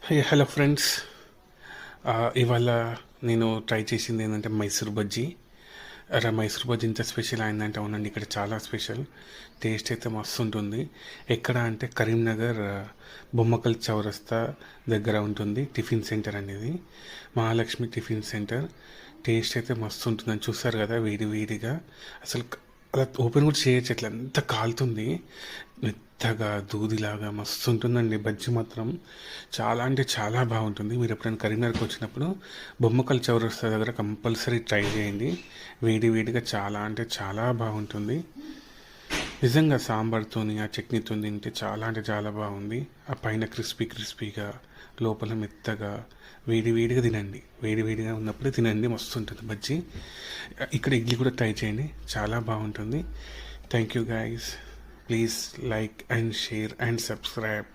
Hello friends. ఇవాళ నేను try చేసింది ఏంటంటే మైసూర్ బజ్జీ. మైసూర్ బజ్జీ ఇంత స్పెషల్ అయిందంటే అవునండి, ఇక్కడ చాలా స్పెషల్. టేస్ట్ అయితే మస్తు ఉంటుంది. ఎక్కడ అంటే కరీంనగర్ బొమ్మకల్ చౌరస్తా దగ్గర ఉంటుంది టిఫిన్ సెంటర్ అనేది, మహాలక్ష్మి టిఫిన్ సెంటర్. టేస్ట్ అయితే మస్తు ఉంటుందని చూస్తారు కదా, వేడి వేడిగా. అసలు అలా ఓపెన్ కూడా చేయొచ్చు, అట్లా ఎంత కాలుతుంది. మెత్తగా దూదిలాగా మస్తు ఉంటుందండి బజ్జీ మాత్రం. చాలా అంటే చాలా బాగుంటుంది. మీరు ఎప్పుడైనా కరీంనగర్కి వచ్చినప్పుడు బొమ్మకల్ చౌరస్తా దగ్గర కంపల్సరీ ట్రై చేయండి. వేడి వేడిగా చాలా అంటే చాలా బాగుంటుంది. నిజంగా సాంబార్తోని ఆ చట్నీతో తింటే చాలా అంటే చాలా బాగుంది. ఆ పైన క్రిస్పీ క్రిస్పీగా, లోపల మెత్తగా, వేడి వేడిగా తినండి. వేడి వేడిగా ఉన్నప్పుడే తినండి, మస్తు ఉంటుంది బజ్జీ. ఇక్కడ ఇడ్లీ కూడా ట్రై చేయండి, చాలా బాగుంటుంది. Thank you guys. Please like and share and subscribe.